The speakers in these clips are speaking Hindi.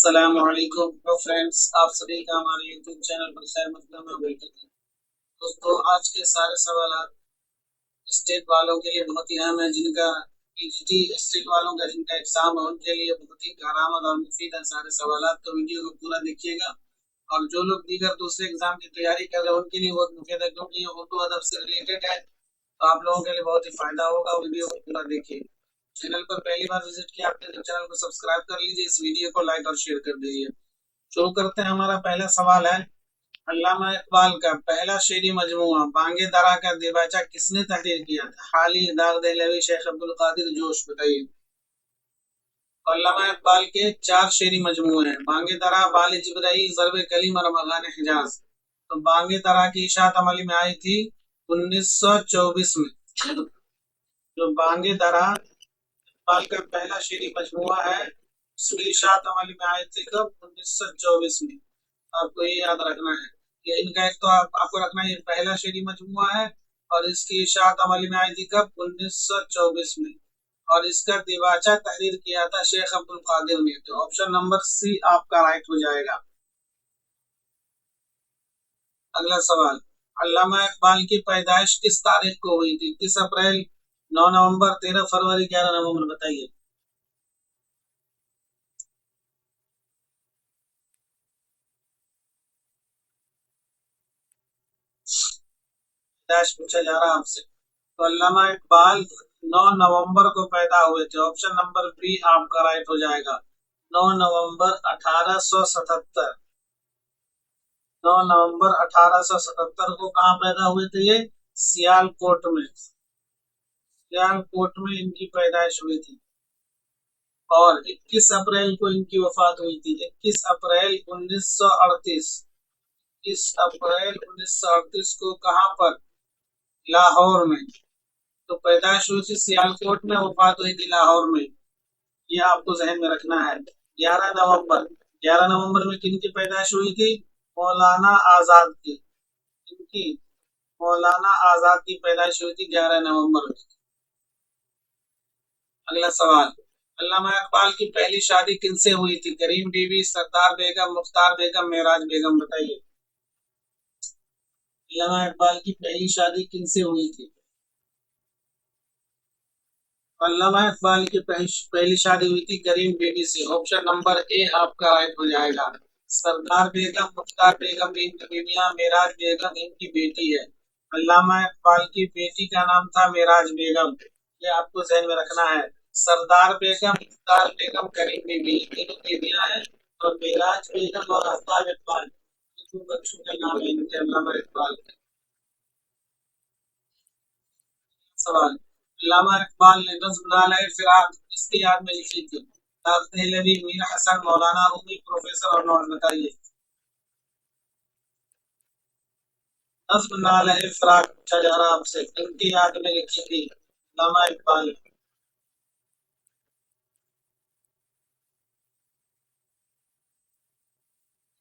अस्सलामुअलैकुम तो फ्रेंड्स, आप सभी का हमारे यूट्यूब चैनल पर खैर मकदम में वेलकम है। दोस्तों, आज के सारे सवाल स्टेट वालों के लिए बहुत ही अहम है, जिनका पीजीटी स्टेट वालों का जिनका एग्जाम है उनके लिए बहुत ही कारआमद और मुफीद है सारे सवाल। तो वीडियो को पूरा देखिएगा। और जो लोग दीगर दूसरे एग्जाम की तैयारी कर रहे हैं उनके लिए बहुत मुफीद है, क्योंकि ये उर्दू अदब से रिलेटेड है, तो आप लोगों के लिए बहुत ही फायदा होगा। वीडियो को पूरा देखिए। चैनल पर पहली बार विजिट किया आपने तो चैनल को सब्सक्राइब कर लीजिए, इस वीडियो को लाइक और शेयर कर दीजिए। शुरू करते हैं। हमारा पहला सवाल है, अल्लामा इकबाल का पहला शेरी मजमूआ बांगे दरा का दिबाचा किसने तहरीर किया था? हाली, दाग दहलवी, शेख अब्दुल कादिर, जोश? बताइए। अल्लामा इकबाल के 4 शेरी मजमूए हैं, बांगे दरा, बाल जिब्राई, ज़र्ब कलीम और मगान हिजाज। तो बांगे दरा की इशाअत अमली में आई थी 1924 में। जो बांगे दरा इकबाल का पहला शेरी मजमूआ है, उसकी इशाअत अमली में आई थी कब? 1924 में। आपको ये याद रखना है। ये इनका एक तो आपको रखना है, ये पहला शेरी मजमूआ है और इसकी इशाअत अमली में आई थी कब? 1924 में। और इसका दिबाचा तहरीर किया था शेख अब्दुल कादिर ने। तो ऑप्शन नंबर सी आपका राइट हो जाएगा। अगला सवाल, अल्लामा इकबाल की पैदाइश किस तारीख को हुई थी? 21 अप्रैल, 9 नवंबर, 13 फरवरी, 11 नवंबर? बताइए। पैदाइश पूछा जा रहा है आपसे। तो अल्लामा इकबाल 9 नवंबर को पैदा हुए थे। ऑप्शन नंबर बी आपका राइट हो जाएगा। 9 नवंबर 1877। 9 नवंबर 1877 को कहाँ पैदा हुए थे ये? सियालकोट में। सियालकोट में इनकी पैदाइश हुई थी। और 21 अप्रैल को इनकी वफात हुई थी। 21 अप्रैल 1938। 21 अप्रैल 1938 को कहाँ पर? लाहौर में। तो पैदाइश हुई थी सियालकोट में, वफात हुई थी लाहौर में। ये आपको जहन में रखना है। 11 नवंबर, 11 नवंबर में किनकी पैदाइश हुई थी? मौलाना आजाद की। इनकी मौलाना आजाद की पैदाइश हुई थी 11 नवंबर में। अगला सवाल, अल्लामा इकबाल की पहली शादी किनसे हुई थी? करीम बीबी, सरदार बेगम, मुख्तार बेगम, मेराज बेगम? बताइए। अल्लामा इकबाल की पहली शादी किनसे हुई थी? अल्लामा इकबाल की पहली शादी हुई थी करीम बीबी से। ऑप्शन नंबर ए आपका राइट हो जाएगा। सरदार बेगम, मुख्तार बेगम इनकी बीवियां, मेराज बेगम इनकी बेटी है। अल्लामा इकबाल की बेटी का नाम था मेराज बेगम। ये आपको ध्यान में रखना है। सरदार बेगम, मुख्तार बेगम, करीम बीबी तीनों बीवियां हैं। और मेराज बेगम और आफ्ताब इकबाल बच्चों के नाम है इनके अल्लामा इकबाल के। सवाल, अल्लामा इकबाल ने नज़्म नाला-ए-फिराक किसकी याद में लिखी थी? दाऊद देहलवी, मीर हसन, मौलाना रूमी, प्रोफेसर अर्नोल्ड? बताइए। नज़्म नाला-ए-फिराक पूछा जा रहा आपसे, किनकी याद में लिखी थी? अल्लामा इकबाल।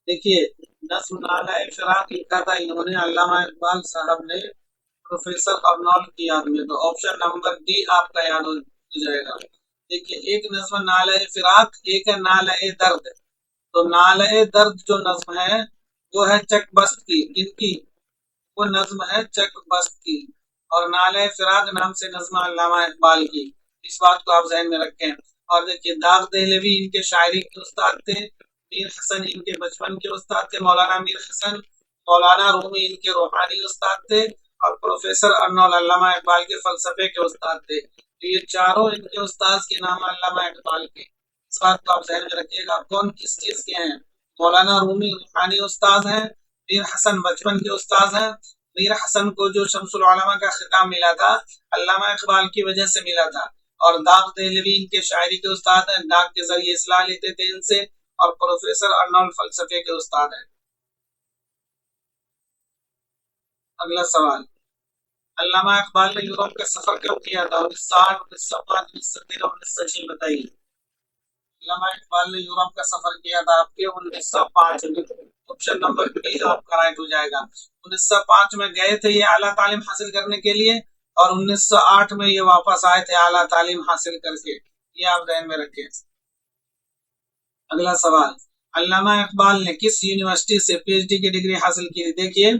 देखिए, नज़्म नाला-ए-फिराक लिखा था इन्होंने, अल्लामा इकबाल साहब ने, प्रोफेसर अर्नोल्ड की याद में। तो ऑप्शन नंबर डी आपका याद हो जाएगा। देखिए, एक नज़्म नाला-ए-फिराक, एक है नाला-ए-दर्द। तो नाला-ए-दर्द जो नज़्म है वो है चक बस्त की। किनकी? वो नज़्म है चक बस्त की। और नाला-ए-फिराक नाम से नज़्म अल्लामा इकबाल की। इस बात को आप ज़हन में रखें। और देखिए, दाग दहलवी इनके शायरी के उस्ताद थे। मीर हसन इनके बचपन के उस्ताद थे, मौलाना मीर हसन। मौलाना रूमी इनके रूहानी उस्ताद थे। और प्रोफेसर अर्नोल्ड अल्लामा इकबाल के फलसफे के उस्ताद थे। तो ये चारों इनके उस्ताद के नाम अल्लामा इकबाल के। इस बात को आप ध्यान में रखिएगा। कौन किस चीज के हैं? मौलाना रूमी रूहानी उस्ताद हैं, मीर हसन बचपन के उस्ताद हैं। मीर हसन को जो शमसुल उलमा का खिताब मिला था, अल्लामा इकबाल की वजह से मिला था। और दाग दहलवी इनके शायरी के उस्ताद हैं, दाग के जरिए इस्लाह लेते थे इनसे। और प्रोफेसर अर्नोल्ड फलसफे के उस्ताद हैं। अगला सवाल, अल्लामा इकबाल ने यूरोप का सफर कब किया था? 1960, 1905, 1913, 1906? बताइए। अल्लामा इकबाल ने यूरोप का सफर किया था आपके 1905 में। ऑप्शन नंबर बी आपका राइट हो जाएगा। 1905 में गए थे ये आला तालीम हासिल करने के लिए। और 1908 में ये वापस आए थे आला तालीम हासिल करके। ये आप ध्यान में रखें। अगला सवाल, अल्लामा इकबाल ने किस यूनिवर्सिटी से पीएचडी की डिग्री हासिल की? देखिए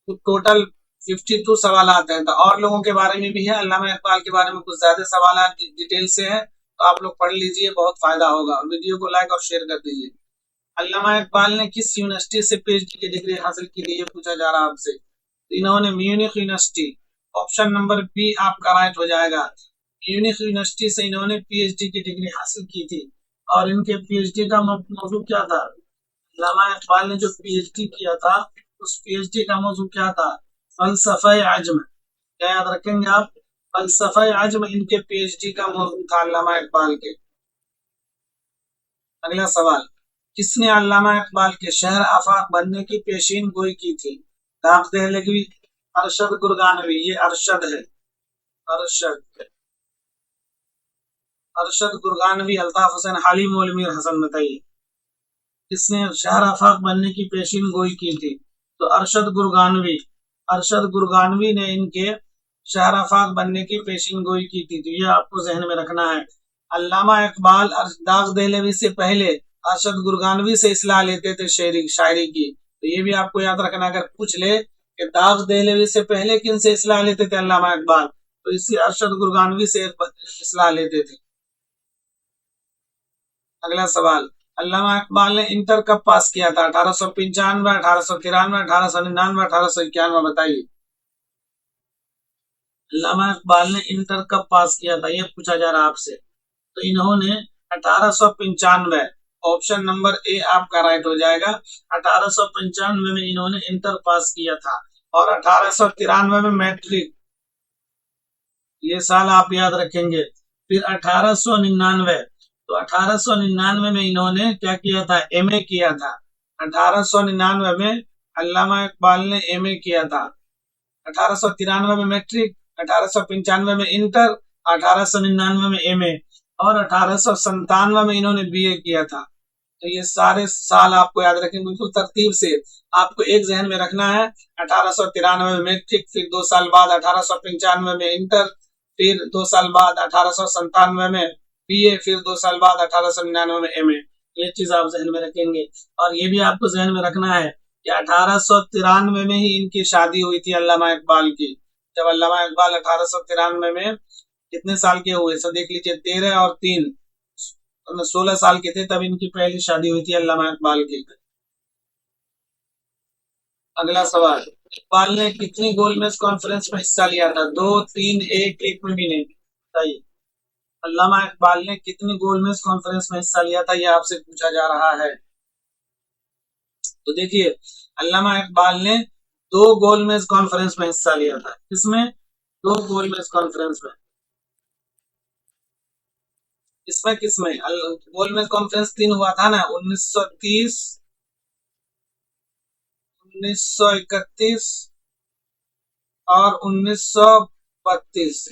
टोटल 52 सवालात हैं, तो और लोगों के बारे में भी है, अल्लामा इकबाल के बारे में कुछ ज्यादा सवाल डिटेल से है, तो आप लोग पढ़ लीजिए, बहुत फायदा होगा। वीडियो को लाइक और शेयर कर दीजिए। अल्लामा इकबाल ने किस यूनिवर्सिटी से पीएचडी की डिग्री हासिल की थी, ये पूछा जा रहा है आपसे। तो इन्होंने Munich university, option number B आपका राइट हो जाएगा। म्यूनिख यूनिवर्सिटी से इन्होंने पीएचडी की डिग्री हासिल की थी। और इनके पीएचडी का मौजू क्या था? अल्लामा इकबाल ने जो पीएचडी किया था, उस पीएचडी का मौजू क्या था? फलसफे अज्म। क्या याद रखेंगे आप? फलसफे अज्म इनके पीएचडी का मौजू था अल्लामा इकबाल के। अगला सवाल, किसने अल्लामा इकबाल के शहर आफाक बनने की पेशीन गोई की थी? दाग दहलवी, अरशद गुरगानवी। ये अरशद है, अरशद गुरगानवी, अल्ताफ हुसैन हाली, मौलवी हसन। बताइए किसने शहर आफाक बनने की पेशीन गोई की थी? तो अरशद गुरगानवी ने इनके शहर आफाक बनने की पेशीन गोई की थी। तो ये आपको जहन में रखना है। अल्लामा इकबाल दाग दहलवी से पहले अरशद गुरगानवी से इस्लाह लेते थे शायरी की। तो ये भी आपको याद रखना। अगर पूछ ले कि दाग दहलवी से पहले किन से इस्लाह लेते थे अल्लामा इकबाल, तो इसी अरशद गुरगानवी से इस्लाह लेते थे। अगला सवाल, अल्लामा इकबाल ने इंटर कब पास किया था? 1895, 1893, 1899, 1891। बताइए अल्लामा इकबाल ने इंटर कब पास किया था, ये पूछा जा रहा है आपसे। तो इन्होंने 1895, ऑप्शन नंबर ए आपका राइट हो जाएगा। 1895 में इन्होंने इंटर पास किया था और 1893 में मैट्रिक। ये साल आप याद रखेंगे। फिर 1899, तो 1899 में इन्होंने क्या किया था? एमए किया था। 1899 में अल्लामा इकबाल ने एमए किया था। 1893 में मैट्रिक, 1895 में इंटर, 1899 में एमए और 1897 में इन्होंने बीए किया था। तो ये सारे साल आपको याद रखेंगे बिल्कुल तरतीब से। आपको एक जहन में रखना है, 1893 में मैट्रिक, फिर 2 साल बाद 1895 में इंटर, फिर 2 साल बाद 1897 में बीए, फिर 2 साल बाद 1899 में एमए। ये चीज आप जहन में रखेंगे। और ये भी आपको जहन में रखना है कि 1893 में ही इनकी शादी हुई थी अल्लामा इकबाल की। जब अल्लामा इकबाल 1893 में कितने साल के हुए? सब देख लीजिए, 13 और 3, 16 साल के थे तब इनकी पहली शादी हुई थी अल्लामा इकबाल की। अगला सवाल, इकबाल ने कितनी गोलमेज कॉन्फ्रेंस में हिस्सा लिया था? 2, 3, 1 में भी नहीं। बताइए अल्लामा इकबाल ने कितनी गोलमेज कॉन्फ्रेंस में हिस्सा लिया था, यह आपसे पूछा जा रहा है। तो देखिए अल्लामा इकबाल ने 2 गोलमेज कॉन्फ्रेंस में हिस्सा लिया था। किसमें? 2 गोलमेज कॉन्फ्रेंस में। किसमें गोलमेज कॉन्फ्रेंस 3 हुआ था ना, 1930, 1931 और 1932।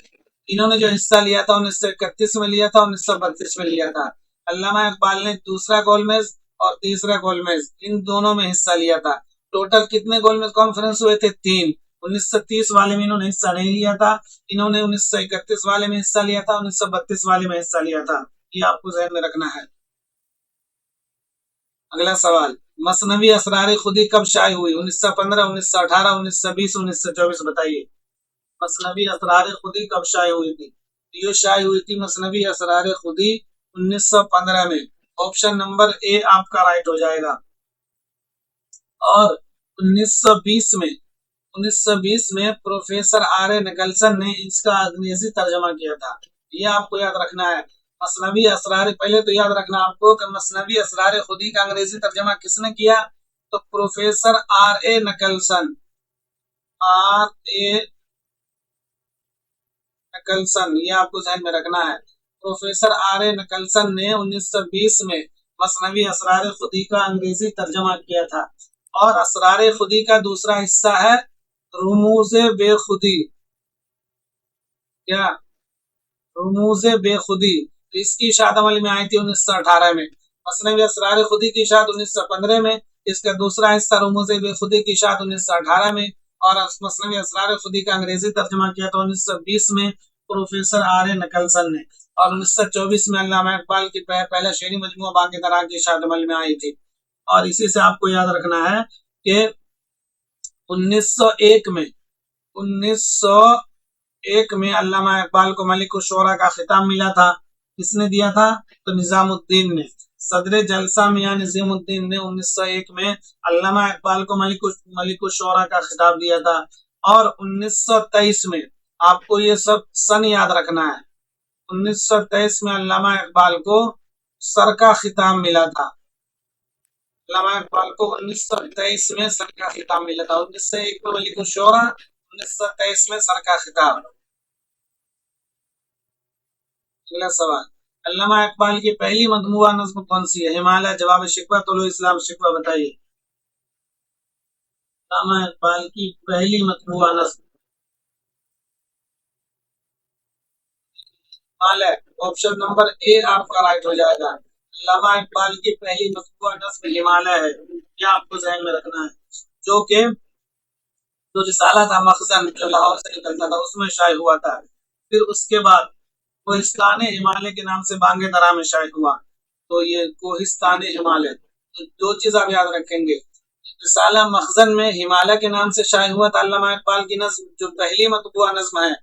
इन्होंने जो हिस्सा लिया था 1931 में लिया था, 1932 में लिया था। अल्लामा इकबाल ने दूसरा गोलमेज और तीसरा गोलमेज, इन दोनों में हिस्सा लिया था। टोटल कितने गोलमेज कॉन्फ्रेंस हुए थे? 3। 1930 वाले में इन्होंने हिस्सा नहीं लिया था, इन्होंने 1931 वाले में हिस्सा लिया था, 1932 वाले में हिस्सा लिया था। ये आपको ध्यान में रखना है। अगला सवाल, मसनवी असरार खुदी कब शाये हुई? 1915, 1918, 1920, 1924। बताइए मसनवी असरार खुदी कब शाये हुई थी? ये शाये हुई थी मसनवी असरार खुदी 1915 में। ऑप्शन नंबर ए आपका राइट हो जाएगा। और 1920 में प्रोफेसर आर.ए. निकलसन ने इसका अंग्रेजी तर्जमा किया था। ये आपको याद रखना है। मसनवी असरार, पहले तो याद रखना आपको कि मसनवी असरार खुदी का अंग्रेजी तर्जमा किसने किया? तो प्रोफेसर आर.ए. निकलसन। ये आपको ध्यान में रखना है। Professor R.A.. निकलसन ने 1920 में मसनवी असरार खुदी का अंग्रेजी तर्जमा किया था। और असरार खुदी का दूसरा हिस्सा है रुमूज़े बेखुदी। क्या? रुमूज़े बेखुदी। तो इसकी इशात अमल में आई थी 1918 में। मसनवी असरार खुदी की इशात 1915 में, इसका दूसरा हिस्सा रुमूज़े बेखुदी की इशात 1918 में, और मसनवी असरार खुदी का अंग्रेजी तर्जुमा किया था 1920 में प्रोफेसर आर.ए. निकलसन ने। और 1924 में अल्लामा इकबाल की पहला शेरी मजमूआ बांके दरा की शादमल में आई थी। और इसी से आपको याद रखना है कि 1901 में 1901 में अल्लामा इकबाल को मलिक शुरा का खिताब मिला था। किसने दिया था? तो निजामुद्दीन ने। सदर जलसा मियां निजामुद्दीन ने 1901 में अल्लामा इकबाल को मलिक शुरा का खिताब दिया था। और 1923 में आपको ये सब सन याद रखना है। 1923 में अल्लामा इकबाल को सर का खिताब मिला था। अल्लामा इकबाल को 1923 में सर का खिताब मिला था। 1901 में मलिक शुरा, 1923 में सर का खिताब। अगला सवाल, अल्लामा इकबाल की पहली मजमूआ नज्म कौन सी है? हिमालय, जवाब शिकवा, तुलू इस्लाम, शिकवा बताइए। अल्लामा इकबाल की पहली मजमूआ नज्म हिमालय, ऑप्शन नंबर ए आपका राइट हो जाएगा। अल्लामा इकबाल की पहली मजमूआ नज्म हिमालय है, यह आपको ध्यान में रखना है। जो कि जो रिसाला था मखजन, जो लाहौर से निकलता था, उसमें शाये हुआ था। फिर उसके बाद कोहिस्तान हिमालय के नाम से बांगे दरा में शाये हुआ। तो ये कोहिस्तान हिमालय, तो दो चीज आप याद रखेंगे। रिसाला मखजन में हिमालय के नाम से शाये हुआ था अल्लामा इकबाल की नज्म, जो पहली मतबूआ नज्म है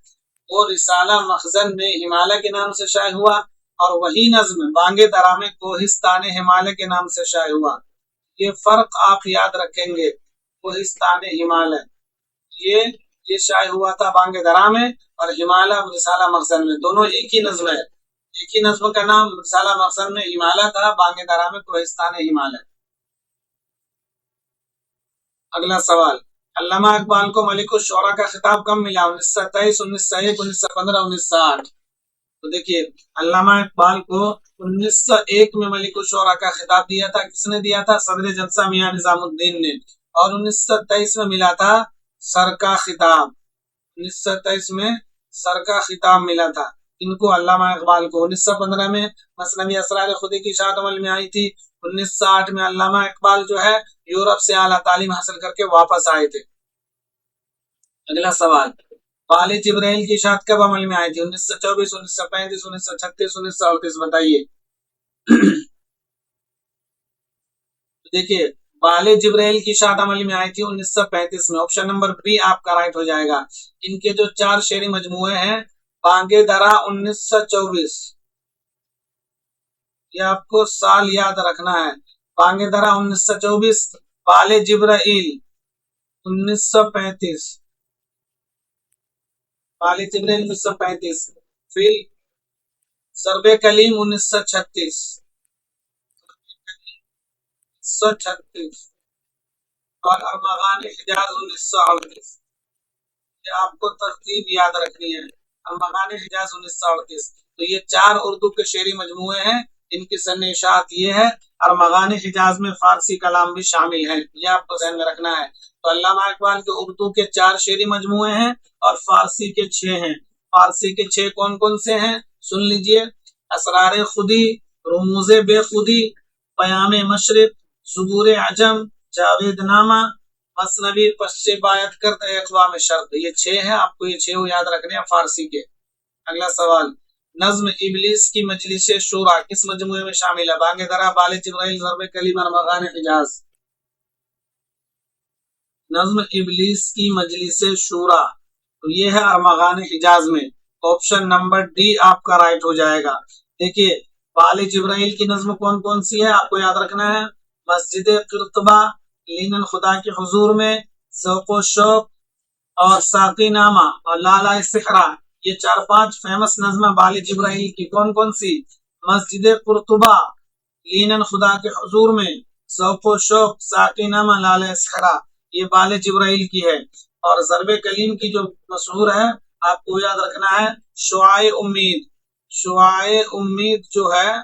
वो रिसाला मखजन में हिमालय के नाम से शाये हुआ। और वही नज्म बांगे दरा में कोहिस्तान हिमालय के नाम से शाये हुआ। ये फर्क आप याद रखेंगे। कोहिस्तान हिमालय ये शाये हुआ था बांगे दरा में, और हिमालय रिसाला मखजन में, दोनों एक ही नज्म है। एक ही नज्म का नाम रिसाला मखजन में हिमालय था, बांगे दरा में कोहिस्तान हिमालय। अगला सवाल, अल्लामा इकबाल को मलिक शुरा का खिताब कब मिला? 1923, 1901, 1915, 1908। तो देखिए, अल्लामा इकबाल को 1901 में मलिक शुरा का खिताब दिया था। किसने दिया था? सदर जलसा मियां निजामुद्दीन ने। और 1923 में मिला था सर का खिताब। 1923 में सर का खिताब मिला था। इनको अल्लामा इकबाल को 1915 में मसनवी असरार खुदी की शाद अमल में आई थी। 1960 में अल्लामा इकबाल जो है यूरोप से आला तालीम हासिल करके वापस आए थे। अगला सवाल, बाले जिब्राइल की शाद कब अमल में आई थी? 1924, 1935, 1936, 1938 बताइए। देखिए, बाले जिब्राइल की शाद अमल में आई थी 1935 में। ऑप्शन नंबर बी आपका राइट हो जाएगा। इनके जो 4 शेरी मजमूए हैं, बांगे दरा 1924, ये आपको साल याद रखना है। बांगे दरा 1924, बाले जिब्राइल 1935, बाले जिब्राइल 1935, फिर सरबे कलीम 1936, 1936, और अरमगान हिजाज 1938। ये आपको तरतीब याद रखनी है। अरमगान हिजाज 1938। तो ये 4 उर्दू के शेरी मजमूए हैं। इनकी सन्निशात ये है। अरमगान हिजाज में फारसी कलाम भी शामिल है, ये आपको ध्यान में रखना है। तो अल्लामा इकबाल के उर्दू के 4 शेरी मजमूए हैं और फारसी के 6 हैं। फारसी के 6 कौन कौन से हैं सुन लीजिए। असरार खुदी, रुमूज़े बेखुदी, पयाम मशरिक, सुबूर अजम, जावेदनामा, मसनवी पश्चिबायत करते अक़वाम शर्क़। ये 6 है, आपको ये 6 याद रखने हैं फारसी के। अगला सवाल, नज्म इब्लीस की मजलिस शूरा किस मजमूए में शामिल है? बांगे दरा, बाले जिब्राइल, ज़रब कलीम, अरमगान हिजाज। नज्म इब्लीस की मजलिस शूरा, तो ये है अरमगान हिजाज में। ऑप्शन नंबर डी आपका राइट हो जाएगा। देखिए, बाले जिब्राइल की नज्म कौन कौन सी है आपको याद रखना है। मस्जिद कुर्तबा, लीनन खुदा के हुजूर में, ज़ौक़ शौक़, और साक़ीनामा, और लाला सिहरा। ये 4-5 फेमस नज्म बाले जिब्राइल की कौन कौन सी? मस्जिद कुर्तबा, लीनन खुदा के हुजूर में, ज़ौक़ शौक़, साक़ीनामा, लाला सिहरा, ये बाले जिब्राइल की है। और ज़रबे कलीम की जो मशहूर है आपको याद रखना है, शुआए उम्मीद। शुआए उम्मीद जो है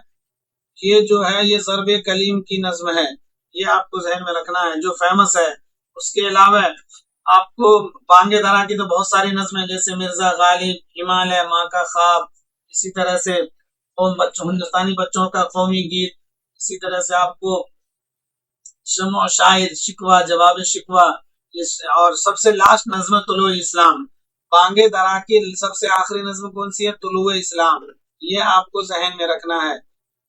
ये ज़रबे कलीम की नज्म है, ये आपको ज़हन में रखना है, जो फेमस है। उसके अलावा आपको बांगे दरा की तो बहुत सारी नज्में, जैसे मिर्जा गालिब, हिमालय, माँ का ख्वाब, इसी तरह से हिंदुस्तानी बच्चों का कौमी गीत, इसी तरह से आपको शमो शाहिद, शिकवा, जवाब शिकवा, और सबसे लास्ट नज्म तुलू इस्लाम। बांगे दरा की सबसे आखिरी नज्म कौन सी है? तुलू इस्लाम। ये आपको जहन में रखना है।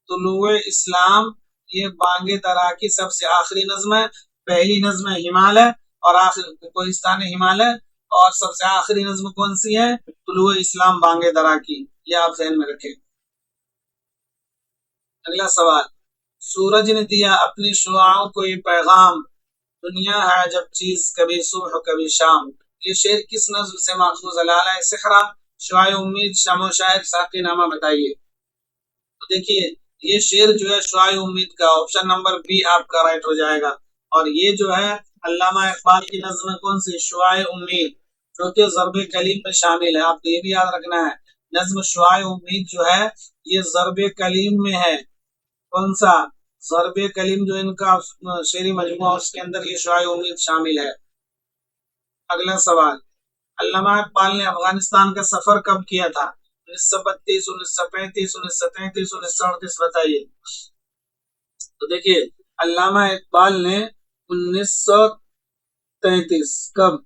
तुलुए इस्लाम ये बांगे दरा की सबसे आखिरी नज्म है। पहली नज्म है हिमालय और आखिर कोहिस्तान हिमालय, और सबसे आखिरी नज्म कौन सी है? तुलुए इस्लाम बांगे दरा की। ये आप जहन में रखें। अगला सवाल, सूरज ने दिया अपनी शुआओं को ये पैगाम, दुनिया है जब चीज कभी सुबह कभी शाम। ये शेर किस नज्म से माखूज है? लाला सिखरा, शुआए उम्मीद, शमो शायर, साकी नामा बताइए। तो देखिए ये शेर जो है शुआए उम्मीद का, ऑप्शन नंबर बी आपका राइट हो जाएगा। और ये जो है अल्लामा इकबाल की नज्म कौन सी? शुआए उम्मीद, जो कि ज़र्ब कलीम में शामिल है। आपको ये भी याद रखना है, नज्म शुआए उम्मीद जो है ये ज़र्ब कलीम में है। कौन सा? ज़र्ब कलीम जो इनका शेरी मजमुआ, उसके अंदर ये शुआए उम्मीद शामिल है। अगला सवाल, अल्लामा इकबाल ने अफगानिस्तान का सफर कब किया था? 1932, 1935, 1933, 1938 बताइए। तो देखिए अल्लामा इकबाल ने 1933 कब?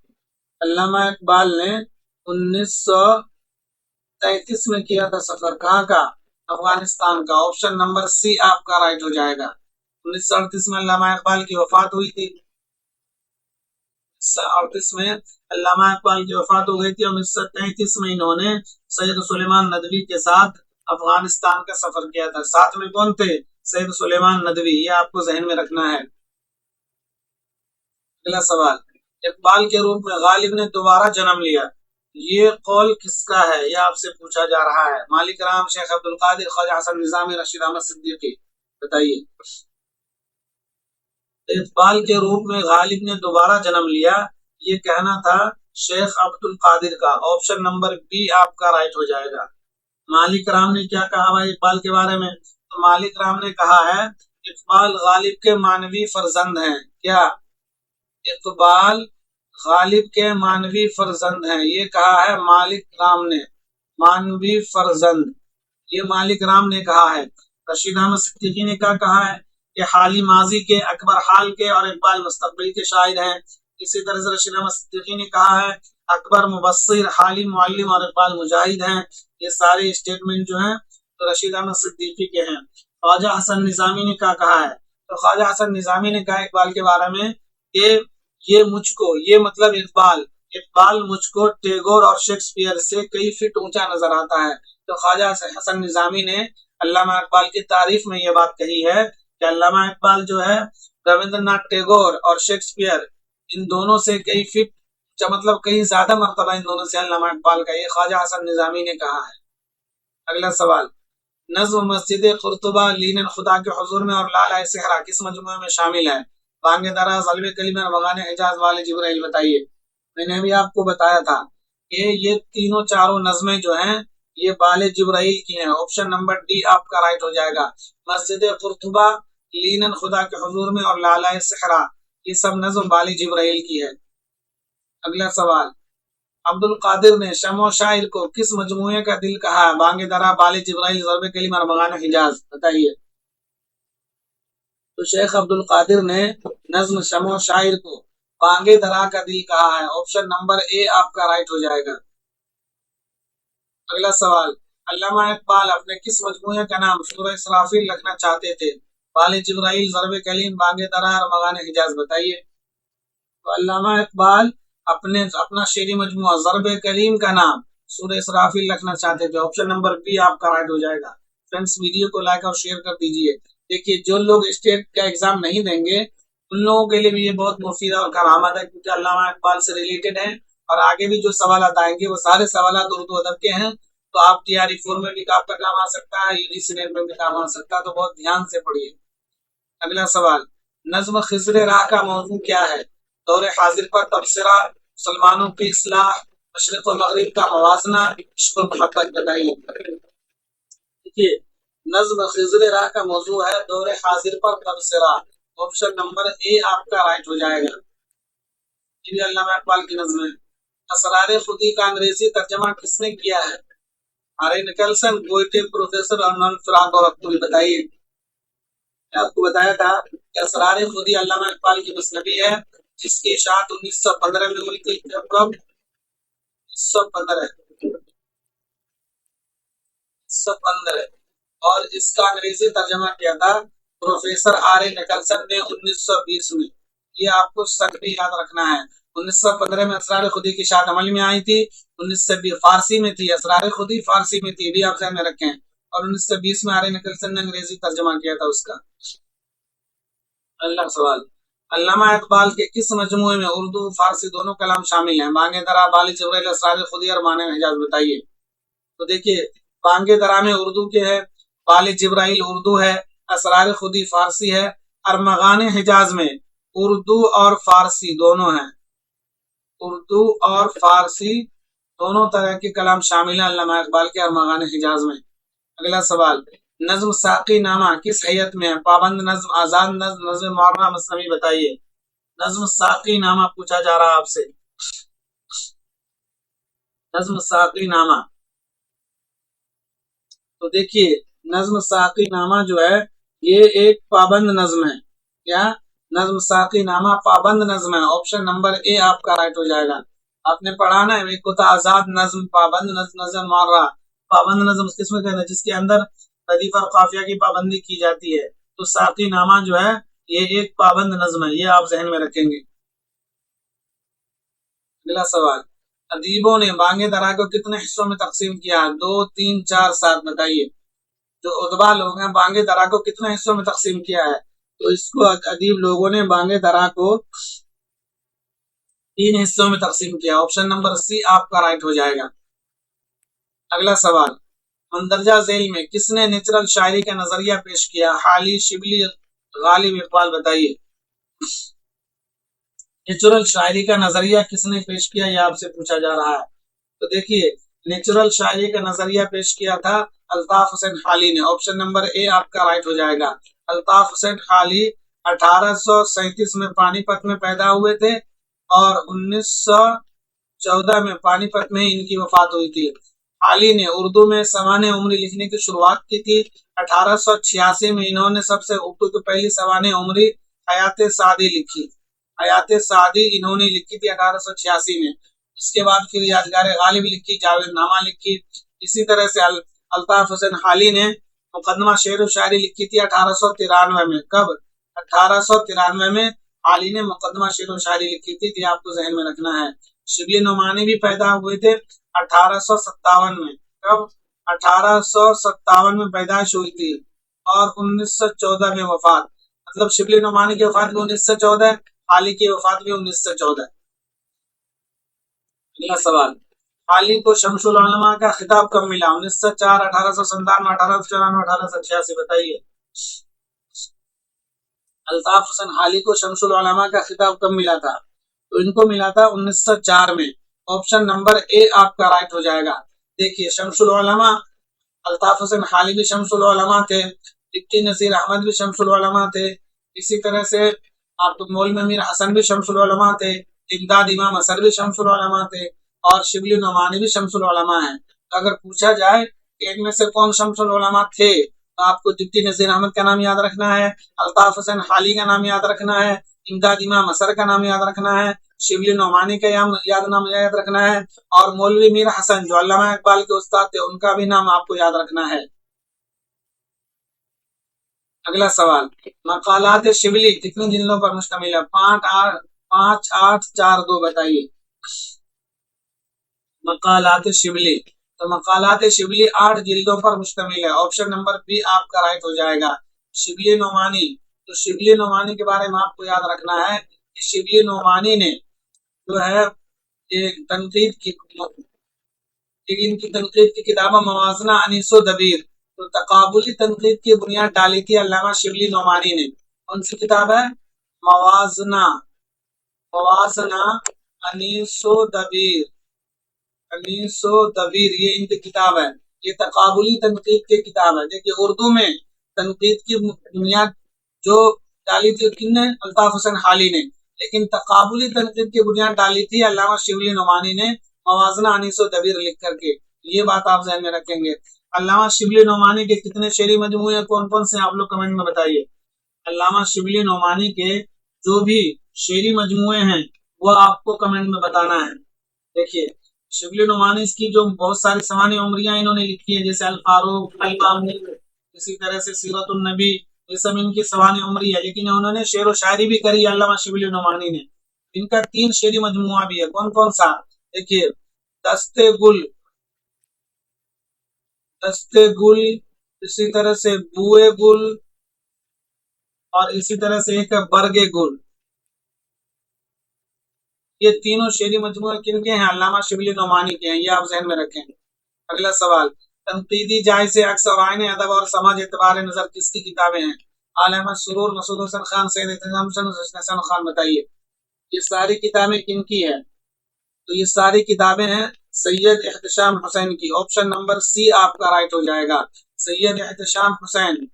अल्लामा इकबाल ने 1933 में किया था सफर। कहाँ का? अफगानिस्तान का। ऑप्शन नंबर सी आपका राइट हो जाएगा। 1938 में अल्लामा इकबाल की वफात हुई थी। 1938 में अल्लामा इकबाल की वफात हो गई थी और 1933 में इन्होंने सैयद सुलेमान नदवी के साथ अफगानिस्तान का सफर किया था। साथ में कौन थे? सैयद सुलेमान नदवी। ये आपको जहन में रखना है। अगला सवाल, इकबाल के रूप में गालिब ने दोबारा जन्म लिया, ये कौल किसका है? ये आपसे पूछा जा रहा है। मालिक राम, शेख अब्दुल कादिर, ख्वाजा हसन निजामी, रशीद अहमद सिद्दीकी बताइए। इकबाल के रूप में गालिब ने दोबारा जन्म लिया, ये कहना था शेख अब्दुल कादिर का। ऑप्शन नंबर बी आपका राइट हो जाएगा। मालिक राम ने क्या कहा भाई इकबाल के बारे में? तो मालिक राम ने कहा है इकबाल गालिब के मानवी फर्जंद हैं। क्या? इकबाल गालिब के मानवी फर्जंद हैं, ये कहा है मालिक राम ने। मानवी फर्जंद, ये मालिक राम ने कहा है। रशीद अहमद सिद्दीकी ने क्या कहा है कि हाली माजी के, अकबर हाल के और इकबाल मुस्तकबिल के शायर हैं। इसी तरह से रशीद अहमद सिद्दीकी ने कहा है अकबर मुबस्सिर, हाली मुअल्लिम और इकबाल मुजाहिद हैं। ये सारे स्टेटमेंट जो हैं तो रशीद अहमद सिद्दीकी के हैं। ख्वाजा हसन निजामी ने क्या कहा है? तो ख्वाजा हसन निजामी ने कहा इकबाल के बारे में कि ये मुझको, ये मतलब इकबाल, इकबाल मुझको टैगोर और शेक्सपियर से कई फीट ऊंचा नजर आता है। तो ख्वाजा हसन निजामी ने अल्लामा इकबाल की तारीफ में ये बात कही है कि अल्लामा इकबाल जो है रविंद्रनाथ टैगोर और शेक्सपियर इन दोनों से कई फीट, मतलब कहीं ज्यादा मर्तबा इन दोनों से अल्लामा इकबाल का, ये ख्वाजा हसन निजामी ने कहा है। अगला सवाल, नज्म मस्जिद खुर्तबा लीन खुदा के हुजूर में और लाला सहरा किस मजमुए में शामिल है? बांगे दरा, ज़ल्वे कलीम और बगाने हिजाज वाले जिब्राइल बताइए। मैंने अभी आपको बताया था कि ये तीनों चारों नज़में जो हैं ये बाले जिब्राइल की हैं। ऑप्शन नंबर डी आपका राइट हो जाएगा। मस्जिद खुर्तबा, लीनन खुदा के हुजूर में और लाला सहरा, ये सब नज़म बाले जिब्राइल की है। अगला सवाल, अब्दुल कादिर ने शमो शायर को किस मजमुए का दिल कहा? बांगे दरा, बाले जिब्राइल, ज़र्ब कलीम और बगाने हिजाज बताइए। तो शेख अब्दुल कादिर ने नज्म शमो शायर को बांगे दरा का दिल कहा है। ऑप्शन नंबर ए आपका राइट हो जाएगा। अगला सवाल, अल्लामा इकबाल अपने किस मजमूए का नाम सूरह इसराफिल रखना चाहते थे? बाले जिब्राइल, ज़र्ब कलीम, बांगे दरा और बगाने हिजाज बताइए। तो अल्लामा इकबाल अपना शेरी मजमुआ ज़र्ब कलीम का नाम सूरह इसराफिल रखना चाहते थे। ऑप्शन नंबर बी आपका राइट हो जाएगा। फ्रेंड्स वीडियो को लाइक और शेयर कर दीजिए। देखिए जो लोग स्टेट का एग्जाम नहीं देंगे उन लोगों के लिए भी ये बहुत मुफीद और करामत है, क्योंकि अल्लामा इकबाल से रिलेटेड है और आगे भी जो सवाल आएंगे वो सारे सवाल उर्दू अदब के हैं। तो आप TRE 4 में भी आपका काम आ सकता है, UGC नेट में भी काम आ सकता है, तो बहुत ध्यान से पढ़िए। अगला सवाल, नज्म खिज़्र राह का मौजू क्या है? दौरे हाजिर पर तबसरा, मुसलमानों की इस्लाह, मशरिक और मगरिब का मवाजना, इश्क और मोहब्बत बताइए। देखिए नज्म खिज़्र राह का मौजू है दौरे हाजिर पर तबसरा। ऑप्शन नंबर ए आपका राइट हो जाएगा। ये अल्लामा इकबाल की नज्म है। असरारे खुदी का अंग्रेजी तर्जमा किसने किया है? R Nicholson, Goethe, professor Arnold Frank और अब्दुल बताइए। आपको बताया था कि असरारे खुदी अल्लामा इकबाल की मसनवी है जिसकी इशाअत 1915 में हुई थी। कब? 1915। 1915 और इसका अंग्रेजी तर्जमा किया था प्रोफेसर आर ए निकलसन ने 1920 में। ये आपको सख्त भी याद रखना है। 1915 में असरार खुदी की शाद अमल में आई थी, 1920 फारसी में थी, असरार खुदी फारसी में थी, भी आप ध्यान में रखें। और 1920 में आर ए निकलसन ने अंग्रेजी तर्जमा किया था उसका। अगला सवाल, अल्लामा इकबाल के किस मजमूए में उर्दू फारसी दोनों कलाम शामिल हैं? बांगे दरा, बाली जिब्राइल, असरार खुदी और माने हिजाज, बताइए। तो देखिए, बांगे दरा में उर्दू के है, बाली जिब्राइल उर्दू है, असरार खुदी फारसी है, और मगाने हिजाज में उर्दू और फारसी दोनों हैं। उर्दू और फारसी दोनों तरह के कलाम शामिल हैं अल्लामा इकबाल के और मगाने हिजाज में। अगला सवाल, नज्म साकी नामा किस हैयत में है? पाबंद नज्म, आजाद नज्म, नज्म मुअर्रा, मसनवी, बताइए। नज्म साकी नामा पूछा जा रहा है आपसे। नज्म साकी नामा, तो देखिए नज्म साकी नामा जो है ये एक पाबंद नज्म है। क्या? नज्म साकी नामा पाबंद नज्म है। ऑप्शन नंबर ए आपका राइट हो जाएगा। आपने पढ़ा ना, एक होता आजाद नज्म, पाबंद नज्म, नज्म मुअर्रा। पाबंद नज्म किसमें कहते हैं? जिसके अंदर रदीफ और काफिया की पाबंदी की जाती है। तो साकी नामा जो है ये एक पाबंद नज्म है, ये आप जहन में रखेंगे। अगला सवाल, अदीबों ने बांगे दरा को कितने हिस्सों में तकसीम किया? 2, 3, 4, 7, बताइए। जो उदबा लोग हैं बांगे दरा को कितने हिस्सों में तकसीम किया है? तो इसको अदीब लोगों ने बांगे दरा को 3 हिस्सों में तकसीम किया। ऑप्शन नंबर सी आपका राइट हो जाएगा। अगला सवाल, मंदरजा झेल में किसने नेचुरल शायरी का नजरिया पेश किया? हाली, शिबली, गालिब, इकबाल, बताइए। नेचुरल शायरी का नजरिया किसने पेश किया, यह आपसे पूछा जा रहा है। तो देखिए, नेचुरल शायरी का नजरिया पेश किया था अल्ताफ हुसैन हाली ने। ऑप्शन नंबर ए आपका राइट हो जाएगा। अल्ताफ हुसैन हाली 1837 में पानीपत में पैदा हुए थे और 1914 में पानीपत में इनकी वफात हुई थी। हाली ने उर्दू में सवाने उमरी लिखने की शुरुआत की थी। 1886 में इन्होंने सबसे उर्दू की पहली सवाने उमरी हयात सादी लिखी। हयात सादी इन्होंने लिखी थी 1886 में। उसके बाद फिर यादगार गालिब लिखी, जावेदनामा लिखी। इसी तरह से अल्ताफ हुसैन हाली ने मुकदमा शेर व शायरी लिखी थी 1893 में। कब? 1893 में हाली ने मुकदमा शेर व शायरी लिखी थी, ये आपको जहन में रखना है। शिबली नुमानी भी पैदा हुए थे 1857 में। कब? 1857 में पैदाइश हुई थी और 1914 में वफात। मतलब शिबली नुमानी की वफात भी 1914, हाली की वफात भी 1914। अगला सवाल, हाली को शमसुल उलमा का खिताब कब मिला? 1904, 1897, 1894, 1886, बताइए। अल्ताफ हुसैन हाली को शमसुल उलमा का खिताब कब मिला था? तो इनको मिला था 1904 में। ऑप्शन नंबर ए आपका राइट हो जाएगा। देखिए, शमसुल उलमा अल्ताफ हुसैन हाली भी शमसुल उलमा थे, डिप्टी नसीर अहमद भी शमसुल उलमा थे, इसी तरह से आपको मौलवी मीर हसन भी शमसुल उलमा थे, इमदाद इमाम असर भी शमसुल उलमा थे और शिबली नुमानी भी शमसुल उलमा है। तो अगर पूछा जाए इनमें से कौन शमसुल उलमा थे, तो आपको डिप्टी नसीर अहमद का नाम याद रखना है, अल्ताफ हुसैन हाली का नाम याद रखना है, इमदाद इमाम असर का नाम याद रखना है, शिबली नुमानी का नाम याद रखना है और मौलवी मीर हसन जो अल्लामा इकबाल के उस्ताद थे उनका भी नाम आपको याद रखना है। अगला सवाल, मकालात शिबली कितने जिल्दों पर मुश्तमिल है? 5, 8, 4, 2, बताइए। मकालात शिबली, तो मकालात शिबली 8 जिल्दों पर मुश्तमिल है। ऑप्शन नंबर बी आपका राइट हो जाएगा। शिबली नुमानी, तो शिबली नुमानी के बारे में आपको याद रखना है कि शिबली नुमानी ने जो है तनकीद की इनकी तनकीद की किताब मवाजना अनीसो दबीर, तो तकाबुली तनकीद की बुनियाद डाली थी अल्लामा शिबली नुमानी ने। कौन सी किताब है? मवाजना अनीसो दबीर, ये इनकी किताब है। ये तकाबुली तनकीद की किताब है। देखिए, उर्दू में तनकीद की बुनियाद जो डाली थी किसने? अल्ताफ हुसैन हाली ने। लेकिन तकाबुली तनकीद की बुनियाद डाली थी अल्लामा शिबली नुमानी ने मवाजना अनीसो दबीर लिख करके। ये बात आप ध्यान में रखेंगे। अल्लामा शिबली नुमानी के कितने शेरी मजमूए कौन कौन से, आप लोग कमेंट में बताइए। अल्लामा शिबली नुमानी के जो भी शेरी मजमूए हैं वो आपको कमेंट में बताना है। देखिए, शिबली नुमानी की जो बहुत सारी सवानी उमरियां इन्होंने लिखी है, जैसे अल फारूक, अल मामून, इसी तरह से सीरतुन नबी, ये सब इनकी सवानी उमरी है। लेकिन उन्होंने शेर व शायरी भी करी अल्लामा शिबली नुमानी ने। इनका 3 शेरी मजमुआ भी है। कौन कौन सा? देखिए, दस्ते गुल, दस्ते गुल, इसी तरह से बुए गुल, और इसी तरह से एक है बरगे गुल। ये तीनों शेरी मजमूए किनके हैं? अल्लामा शिबली नोमानी के हैं। ये आप जहन में रखें। अगला सवाल, तनकीदी जायज़े अक्स और आईने अदब और समाज एतबार नजर किसकी किताबें हैं? आल अहमद सुरूर, मसूद हसन खान, सैयद इत्तेजाम हसन खान। बताइए ये सारी किताबें किनकी है? तो ये सारी किताबें हैं सैयद एहतशाम हुसैन की। ऑप्शन नंबर सी आपका राइट हो जाएगा, सैयद एहतशाम हुसैन।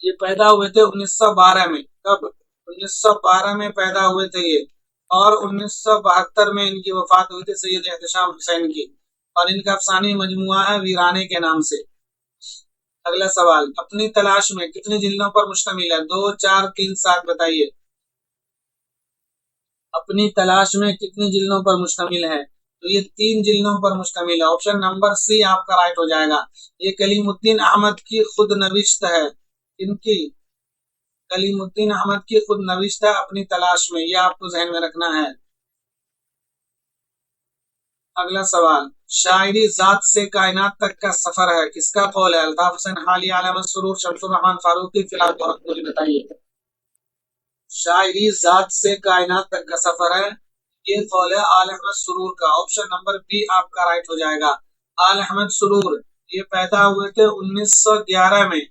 ये पैदा हुए थे 1912 में। कब? 1912 में पैदा हुए थे ये, और 1972 में इनकी वफात हुई थी सैयद एहतशाम हुसैन की। और इनका अफसानी मजमुआ है वीराने के नाम से। अगला सवाल, अपनी तलाश में कितनी जिल्दों पर मुश्तमिल है? 2, 4, 3, 7। बताइए अपनी तलाश में कितनी जिल्दों पर मुश्तमिल है? तो ये 3 जिल्दों पर मुश्तमिल है। ऑप्शन नंबर सी आपका राइट हो जाएगा। ये कलीमुद्दीन अहमद की खुद नविश्त है। इनकी कलीमुद्दीन अहमद की खुद नविश्त है अपनी तलाश में। यह आपको जहन में रखना है। अगला सवाल, शायरी जात से कायनात तक का सफर है, किसका कौल है? अल्ताफ हुसैन हाली, आल अहमद सुरूर, शमसुर रहमान फारूकी, फिलहाल गोरखपुरी। बताइए शायरी जात से कायनात तक का सफर है, ये कौल है आल अहमद सुरूर का। ऑप्शन नंबर बी आपका राइट हो जाएगा। आल अहमद सुरूर ये पैदा हुए थे 1911 में,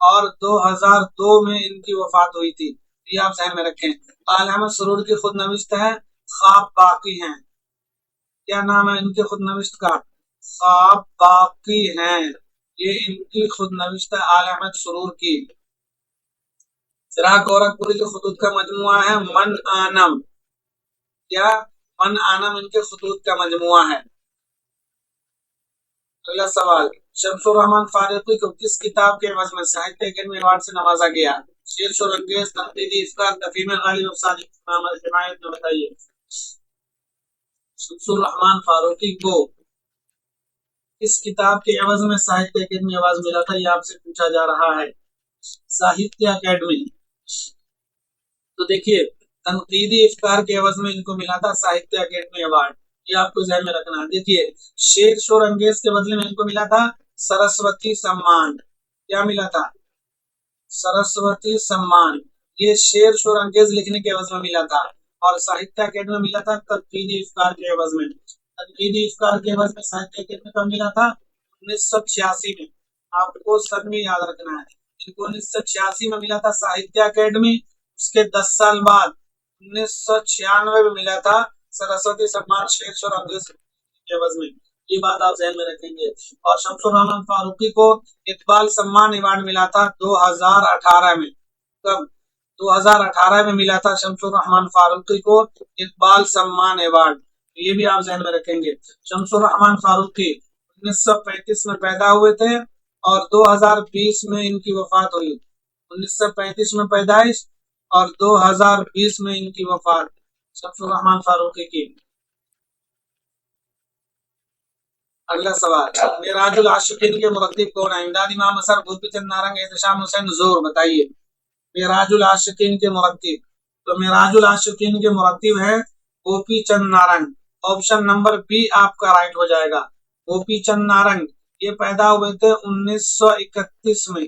और 2002 में इनकी वफात हुई थी। ये आप ध्यान में रखें। आल अहमद सुरूर की खुद नविश्त है ख्वाब बाकी हैं। क्या नाम है इनके खुद नविश्त का? ख्वाब बाकी हैं। ये इनकी खुद नविश्त है आल अहमद सुरूर की। चिराग गोरखपुरी के खुतूत का मजमुआ है मन आनम। क्या? मन आनम इनके खुतूत का मजमुआ है। अगला सवाल, शमसुर रहमान फारूकी को किस किताब के एवज में साहित्य अकादमी अवार्ड से नवाजा गया? शेर शोरंगेज, तहकीदी इफ्कार, तफहीम गालिब, हिमायत में। बताइए शमसुर रहमान फारूकी को किस किताब के एवज में साहित्य अकादमी अवार्ड मिला था? ये आपसे पूछा जा रहा है। साहित्य अकादमी। तो देखिए, तनकीदी इफ्कार के एवज में इनको मिला था साहित्य अकादमी अवार्ड। ये आपको ध्यान में रखना है। देखिए, शेर शोर अंगेज के बदले में इनको मिला था सरस्वती सम्मान। क्या मिला था? सरस्वती सम्मान। ये शेर शोर अंगेज लिखने के एवज में मिला था। और साहित्य अकादमी में मिला था तनकीदी इफ्कार के एवज में। तनकीदी इफ्कार के एवज में साहित्य अकादमी का मिला था 1986 में। आपको सब में याद रखना है। इनको 1986 में मिला था साहित्य अकादमी। उसके 10 साल बाद 1996 में मिला था सरस्वती सम्मान शेर शोर अंगेज के एवज में। ये बात आप ध्यान में रखेंगे। और शमसुर रहमान फारूकी को इकबाल सम्मान अवार्ड मिला था 2018 में। कब? 2018 में मिला था शमसुर रहमान फारूकी को इकबाल सम्मान अवार्ड। ये भी आप ध्यान में रखेंगे। शमसुर रहमान फारूकी 1935 में पैदा हुए थे, और 2020 में इनकी वफात हुई। 1935 में पैदाइश और 2020 में इनकी वफात शमसुर रहमान फारूकी की। अगला सवाल, मिराजुल आशिकीन के मुरत्तिब कौन है? इमदाद इमाम असर, गोपीचंद नारंग, एहतशाम हुसैन जोर। बताइए मिराजुल आशिकीन के मुरत्तिब। तो मिराजुल आशिकीन के मुरत्तिब है Gopichand Narang. Option number B आपका राइट हो जाएगा। गोपीचंद नारंग ये पैदा हुए थे 1931 में,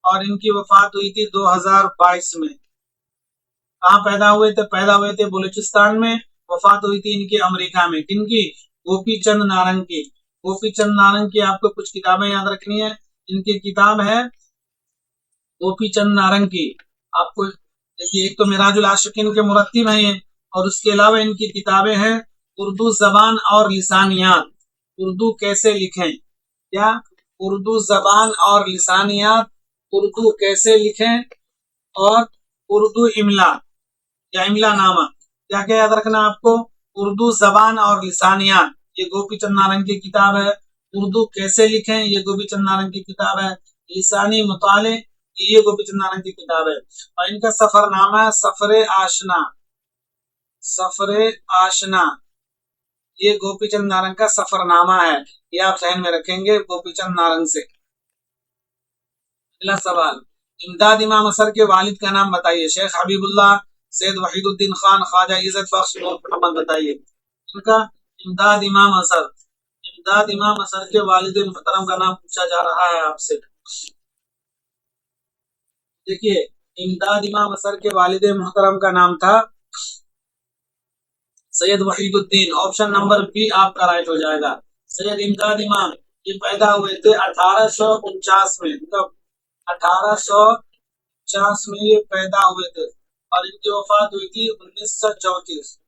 और इनकी वफात हुई थी 2022 में। कहाँ पैदा हुए थे? पैदा हुए थे बलूचिस्तान में। वफात हुई थी इनकी अमेरिका में। किनकी? गोपीचंद नारंग की। गोपीचंद नारंग की आपको कुछ किताबें याद रखनी है। इनकी किताब है गोपीचंद नारंग की। आपको देखिए, एक तो मिराजुल आशिकीन के मुरत्तिब हैं ये, और उसके अलावा इनकी किताबें हैं उर्दू जबान और लिसानियात। उर्दू कैसे लिखें? क्या? उर्दू जबान और लिसानियात, उर्दू कैसे लिखें, और उर्दू इमला या इमला नामा। क्या क्या याद रखना आपको? उर्दू जबान और लिसानियात ये गोपीचंद नारंग की किताब है। उर्दू कैसे लिखें ये गोपीचंद नारंग की किताब है। लिसानी मुताले ये गोपीचंद नारंग की किताब है। और इनका सफरनामा है सफरे आशना। सफरे आशना, ये गोपीचंद नारंग का सफरनामा है, ये आप जहन में रखेंगे गोपीचंद नारंग से। अगला सवाल, इमदाद इमाम असर के वालिद का नाम बताइए। शेख हबीबुल्लाह, सैयद वहीदुद्दीन खान, ख्वाजा इज्जत बख्श, नूर मोहम्मद, बताइए इनका। इमदाद इमाम असर, इमदाद इमाम असर के वालिद मुहतरम का नाम पूछा जा रहा है आपसे। देखिए, इमदाद इमाम असर के वालिद मुहतरम का नाम था Syed Waheeduddin. Option number B आपका राइट हो जाएगा। सैयद इमदाद इमाम ये पैदा हुए थे 1849 में, कब? 1850 में ये पैदा हुए थे और इनकी वफात हुई थी 1934।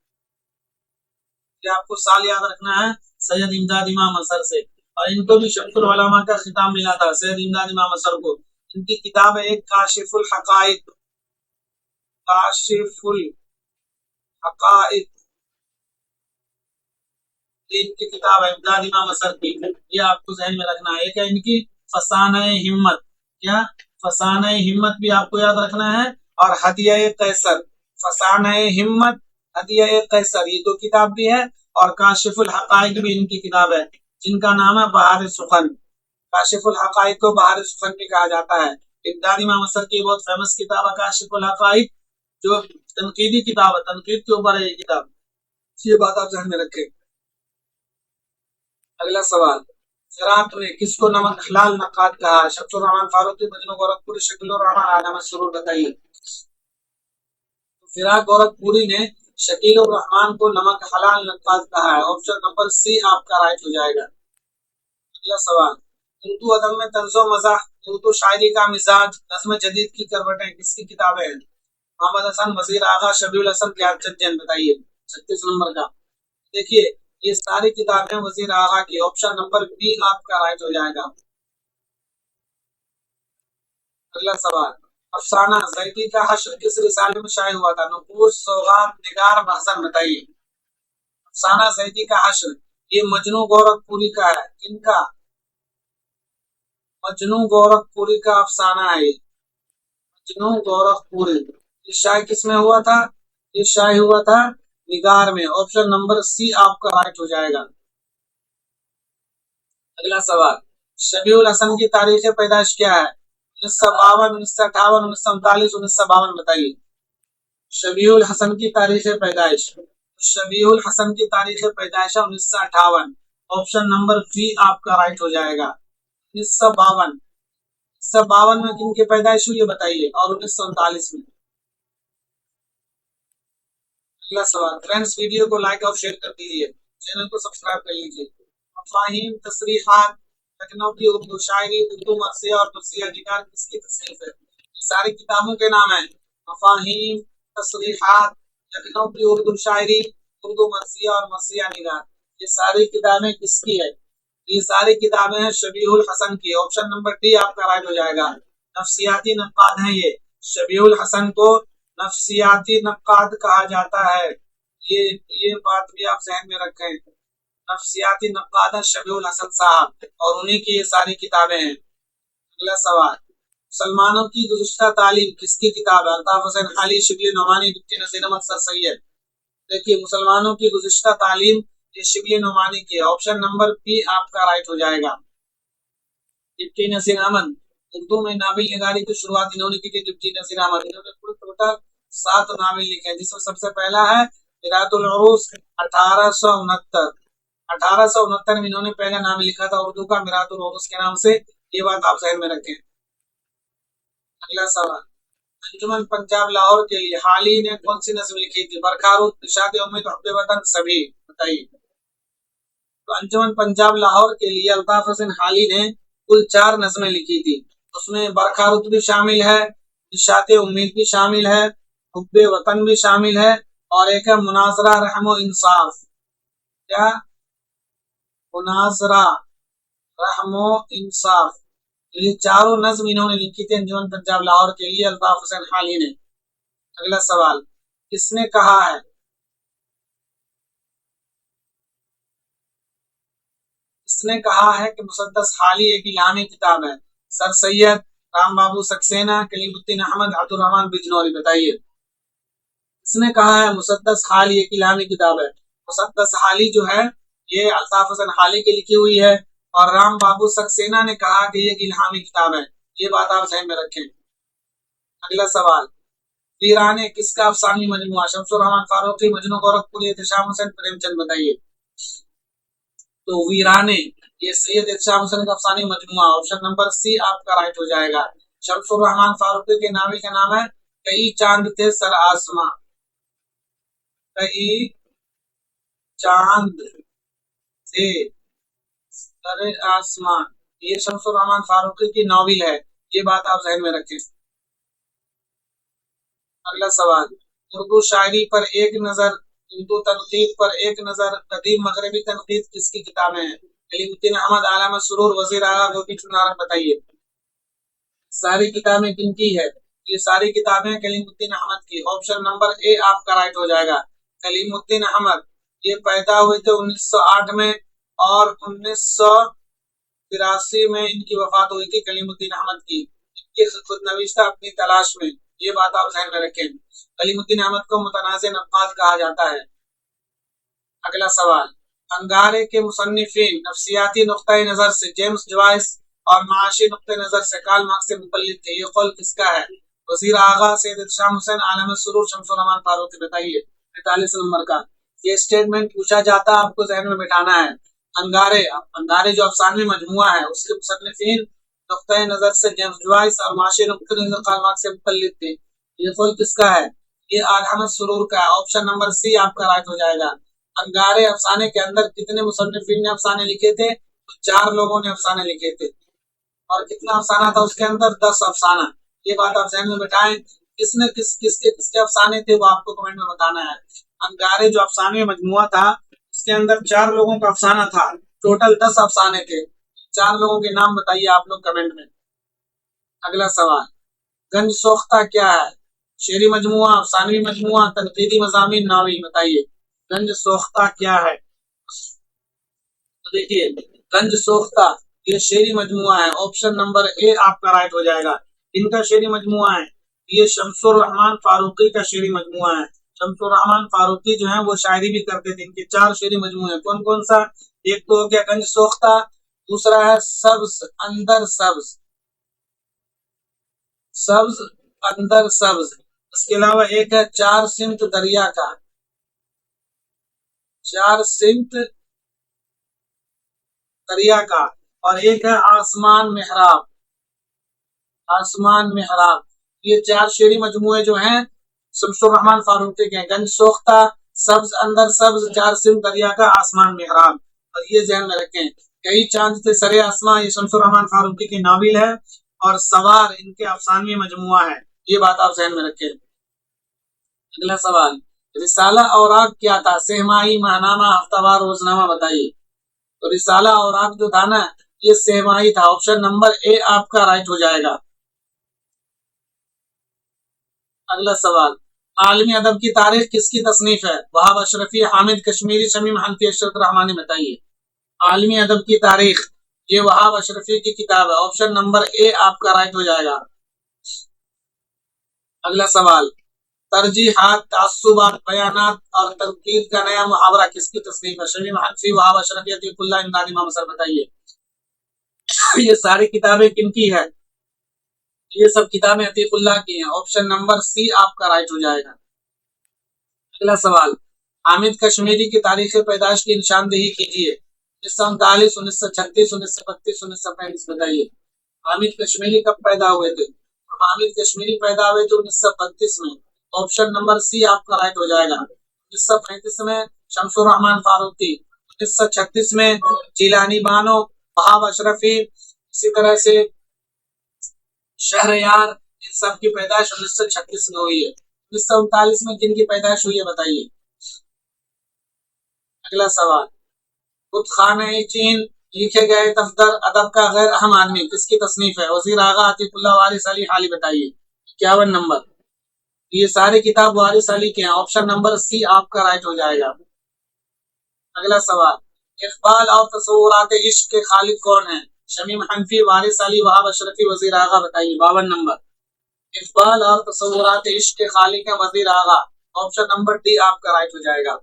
ये आपको साल याद रखना है सैयद इमदाद इमाम असर से। और इनको भी शमसुल उलमा का खिताब मिला था सैयद इमदाद इमाम असर को। इनकी किताब है एक काशिफुल हकाइक, काशिफुल हकाइक, इनकी किताब है इमदाद इमाम असर की, ये आपको जहन में रखना है। एक है इनकी फसाना हिम्मत, क्या? फसाना हिम्मत भी आपको याद रखना है, और हदिया कैसर। फसाना हिम्मत, हदिया कैसर, ये दो किताब भी है, और काशिफुल हकाइक भी इनकी किताब है, जिनका नाम है बहार सुखन। काशिफुल हकाइक को बहार सुखन भी कहा जाता है। इमदाद इमाम असर की बहुत फेमस किताब है काशिफुल हकाइक, जो तनकीदी किताब है, तनकीद के ऊपर है ये किताब, ये बात आप ध्यान में रखें। अगला सवाल, फिराक ने किसको नमक हलाल नक्काद कहा? शमसुर रहमान फारूकी, मजनू गोरखपुरी, शकीलुर रहमान, आला मसरूर, बताइए। फिराक गोरखपुरी ने शकीलुर रहमान को नमक हलाल नक्काद कहा है। ऑप्शन नंबर सी आपका राइट हो जाएगा। अगला सवाल, उर्दू अदब में तंज़ो मज़ाह, उर्दू शायरी का मिजाज, नज़्म जदीद की करवटें किसकी किताबें हैं? मोहम्मद हसन, वजीर आगा, शबीउल हसन, क़यादत जैन, बताइए 36 नंबर का। देखिए, ये सारी किताबें वजीर आगा की। ऑप्शन नंबर बी आपका राइट हो जाएगा। अगला सवाल, अफसाना ज़ैदी का हश्र किस रिसाले में शाये हुआ था? नुफूस, सौगात, निगार, महज़र, बताइए। अफसाना ज़ैदी का हश्र ये मजनू गोरखपुरी का है। किनका? मजनू गोरखपुरी का अफसाना है। मजनू गोरखपुरी, ये शाये किसमें हुआ था? ये शाये हुआ था निगार में। ऑप्शन नंबर सी आपका राइट हो जाएगा। अगला सवाल, शबीउल हसन की तारीख पैदाइश क्या है? 1952, 1958, 1939, 1952, बताइए। शबीउल हसन की तारीख पैदाइश, शबीउल हसन की तारीख पैदाइश है 1958। ऑप्शन नंबर बी आपका राइट हो जाएगा। 1952, 1952 में किनकी पैदाइश हुई है बताइए, और 1939 में। अगला सवाल, फ्रेंड्स वीडियो को लाइक और शेयर कर दीजिए, चैनल को सब्सक्राइब कर लीजिए। मफाहिम, तसरीहात, लखनऊ की उर्दू शायरी, उर्दू मरसिया और मरसिया निगार किसकी तसनीफ है? सारी किताबों के नाम है मफाहिम, तसरीहात, लखनऊ की उर्दू शायरी, उर्दू मरसिया और मरसिया निगार। ये सारी किताबें किसकी है? ये सारी किताबें हैं शबीउल हसन की। ऑप्शन नंबर डी आपका राइट हो जाएगा। नफ्सियाती नक्काद हैं ये। शबीउल हसन को नफ्सियाती नक्काद कहा जाता है। ये बात भी आप जहन में रखें। नफ्सियाती नक्काद शबीउल हसन साहब, और उन्हीं की ये सारी किताबें हैं। अगला सवाल, मुसलमानों की गुज़िश्ता तालीम किसकी किताब है? अल्ताफ हुसैन खाली, शिबली नोमानी, डिप्टी नसीर अहमद, सर सैयद। देखिए, मुसलमानों की गुज़िश्ता तालीम ये शिबली नोमानी की है। ऑप्शन नंबर बी आपका राइट हो जाएगा। डिप्टी नसीर अहमद, उर्दू में नावल निगारी की शुरुआत इन्होंने की थी। डिप्टी नसीर अहमद, इन्होंने कुल टोटल 7 नावल लिखे हैं, जिसमें सबसे पहला है मिरातुल उरूस 1869। 1869 में इन्होंने पहला नाम लिखा था उर्दू का, मिरातुल उरूस के नाम से। ये बात आप जहन में रखें। अगला सवाल, अंजुमन पंजाब लाहौर के लिए हाल ही ने कौन सी नज़्म लिखी थी? बरखारुत, इरशाद उम्मीद, हुब्बे वतन, सभी, बताइए। तो अंजुमन पंजाब लाहौर के लिए अल्ताफ हुसैन हाली ने कुल 4 नज़्में लिखी थी। उसमें बरखारुत भी शामिल है, इरशाद उम्मीद भी शामिल है, हुब्बे वतन भी शामिल है, और एक है मुनाजरा रहमो इंसाफ। क्या? मुनाजरा रहमो इंसाफ। ये चारों नज़्म इन्होंने लिखी थी अंजुमन पंजाब लाहौर के लिए अल्ताफ हुसैन हाली ने। अगला सवाल, किसने कहा है कि मुसद्दस हाली एक इलामी किताब है? सर सैयद, राम बाबू सक्सेना, कलीमुद्दीन अहमद, अब्दुल रहमान बिजनौरी, बताइए। इसने कहा है मुसद्दस हाली एक इल्हामी किताब है। मुसद्दस हाली जो है ये अल्ताफ हसन हाली की लिखी हुई है, और राम बाबू सक्सेना ने कहा कि ये एक इल्हामी किताब है। ये बात आप ध्यान में रखें। अगला सवाल, वीराने किसका अफसानी मजमुआ? शमसुर रहमान फारूकी, मजनू गोरखपुरी, एहतशाम हुसैन, प्रेमचंद, बताइए। तो वीराने ये सैयद एहतशाम हुसैन का अफसानी मजमुआ, ऑप्शन नंबर सी आपका राइट हो जाएगा। शमसुर रहमान फारूकी के नावी का नाम है कई चांद थे सर आसमां, कई चांद थे सर आसमां, ये शमसुर रहमान फारूकी की नॉवेल है। ये बात आप ज़हन में रखें। अगला सवाल, उर्दू शायरी पर एक नजर, उर्दू तनकीद पर एक नजर, कदीम मगरबी तनकीद किसकी किताबें हैं? कलीमुद्दीन अहमद, आलम सुरूर, वजीर आला, गोपी चुनार, बताइए। सारी किताबें किनकी है? ये सारी किताबें कलीमुद्दीन अहमद की। ऑप्शन नंबर ए आपका राइट हो जाएगा। कलीमुद्दीन अहमद ये पैदा हुए थे 1908 में, और 1983 में इनकी वफात हुई थी कलीमुद्दीन अहमद की। इनकी खुदनवीशता अपनी तलाश में, ये बात आप ध्यान में रखें। कलीमुद्दीन अहमद को मुतनाज़िर नक़ाद कहा जाता है। अगला सवाल, अंगारे के मुसन्निफीन नफ्सियाती नुक्ता नजर से जेम्स जॉयस और माशी नुक्ता नजर से कार्ल मार्क्स से मुतल्लिक थे। ये कौल किसका है? वजीर आगा, सैयद एहतशाम हुसैन, आलम सुरूर, शमसुर रहमान फारूकी, बताइए। 45 नंबर का ये स्टेटमेंट पूछा जाता, आपको जहन में बिठाना है। अंगारे, अंगारे जो अफसानवी मजमुआ है उसके मुसन्निफीन नुक्ता नजर से जेम्स जॉयस और माशी नुक्ता नजर कार्ल मार्क्स से मुतल्लिक थे। ये कौल किसका है? ये आलम सुरूर का है। ऑप्शन नंबर सी आपका राइट हो जाएगा। अंगारे अफसाने के अंदर कितने मुसन्निफीन ने अफसाने लिखे थे? तो 4 लोगों ने अफसाने लिखे थे। और कितना अफसाना था उसके अंदर? 10 अफसाना। ये बात आप ध्यान में बिठाएं। किसने किसके अफसाने थे वो आपको कमेंट में बताना है। अंगारे जो अफसाने मजमुआ था उसके अंदर 4 लोगों का अफसाना था, टोटल 10 अफसाने थे। 4 लोगों के नाम बताइए आप लोग कमेंट में। अगला सवाल, गंज सोख्ता क्या है? शेरी मजमुआ, अफसानवी मजमुआ, तनकीदी मज़ामीन, नावी, बताइए। गंज सोख्ता क्या है? तो देखिए, गंज सोख्ता ये शेरी मजमुआ है। ऑप्शन नंबर ए आपका राइट हो जाएगा। इनका शेरी मजमुआ है, ये शमसुर रहमान फारूकी का शेरी मजमुआ है। शमसुर रहमान फारूकी जो है वो शायरी भी करते थे। इनके 4 शेरी मजमुए हैं। कौन कौन सा? एक तो हो गया गंज सोख्ता, दूसरा है सब्ज अंदर सब्ज, सब्ज अंदर सब्ज, इसके अलावा एक है 4 सिमत दरिया का, 4 सिमत दरिया का, और एक है आसमान मेहराब, आसमान मेहराब। ये 4 शेरी मजमुए जो हैं शमसुर रहमान फारूकी के, गंज सोख्ता, सब्ज अंदर सब्ज, 4 सिमत दरिया का, आसमान मेहराब। और ये ध्यान में रखें, कई चांद थे सरे आसमां ये शमसुर रहमान फारूकी की नाविल है, और सवार इनके अफसानवी मजमुआ है। ये बात आप ध्यान में रखें। अगला सवाल, रिसाला औराक क्या था? सहमाही, माहनामा, हफ्तावार, रोजनामा, बताइए। तो रिसाला औराक जो था ना ये सहमाही था। ऑप्शन नंबर ए आपका राइट हो जाएगा। अगला सवाल, आलमी अदब की तारीख किसकी तसनीफ है? वहाब अशरफी, हामिद कश्मीरी, शमीम हनफी, अशरफ रहमानी, बताइए। आलमी अदब की तारीख ये वहाब अशरफी की किताब है। ऑप्शन नंबर ए आपका राइट हो जाएगा। अगला सवाल, तरजीहात, तास्सुबात, बयानात और तनकीद का नया मुहावरा किसकी तसनीफ है? शमीम हनफी, वहाब अशरफी, अतीकुल्लाह, इमदाद इमाम सर, बताइए। ये सारी किताबें किनकी है? ये सब किताबें अतीकुल्लाह की हैं। ऑप्शन नंबर सी आपका राइट हो जाएगा। अगला सवाल, हामिद कश्मीरी की तारीख पैदाइश की निशानदेही कीजिए। 1939, 1936, 1932, 1935, बताइए। हामिद कश्मीरी कब पैदा हुए थे? हामिद कश्मीरी पैदा हुए थे 1932 में। ऑप्शन नंबर सी आपका राइट हो जाएगा। 1935 में शमसुर रहमान फारूकी, 1936 में जिलानी बानो, वहाब अशरफी, इसी तरह से शहरयार, इन सब की पैदाइश 1936 में हुई है। 1939 में जिनकी पैदाइश हुई है बताइए। अगला सवाल, खुदखाने चीन लिखे गए दफ्तर अदब का गैर अहम आदमी किसकी तसनीफ है? वजीर आगा, अतीकुल्लाह, वारिस अली हाली, बताइए। 51 नंबर। ये सारी किताब वारिस अली के हैं। ऑप्शन नंबर सी आपका राइट हो जाएगा। अगला सवाल, इकबाल और तस्वुरात इश्क के खालिक कौन है? शमीम हनफी, वारिस अली, वहाब अशरफी, वजीर आगा, बताइए। 52 नंबर। इकबाल और तस्वुरात इश्क के खालिक हैं वजीर आगा, ऑप्शन नंबर डी आपका राइट हो जाएगा।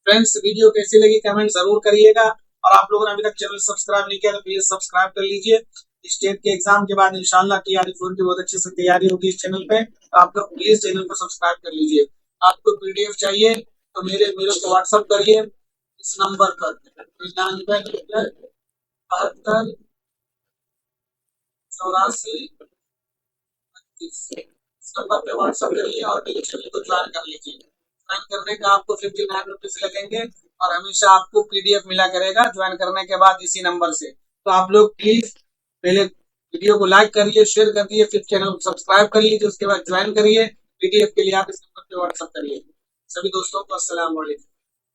फ्रेंड्स, वीडियो कैसी लगी कमेंट जरूर करिएगा, और आप लोगों ने अभी तक चैनल सब्सक्राइब नहीं किया तो प्लीज सब्सक्राइब कर लीजिए। स्टेट के एग्जाम के बाद इंशाल्लाह TRE4 की बहुत अच्छे से तैयारी होगी इस चैनल पे, तो आप लोग प्लीज चैनल को सब्सक्राइब कर लीजिए। आपको PDF चाहिए तो मेरे मेरे को व्हाट्सअप करिए इस नंबर पर 9972 84 इस नंबर पे व्हाट्सअप करिए और मेरे चैनल को ज्वाइन कर लीजिए। ज्वाइन करने का आपको 59 रुपीज लगेंगे, और हमेशा आपको PDF मिला करेगा ज्वाइन करने के बाद इसी नंबर से। तो आप लोग प्लीज पहले वीडियो को लाइक करिए, शेयर कर दिए, फिर चैनल को सब्सक्राइब कर लीजिए, उसके बाद ज्वाइन करिए। PDF के लिए आप इस नंबर पे व्हाट्सअप करिए। सभी दोस्तों को अस्सलाम वालेकुम।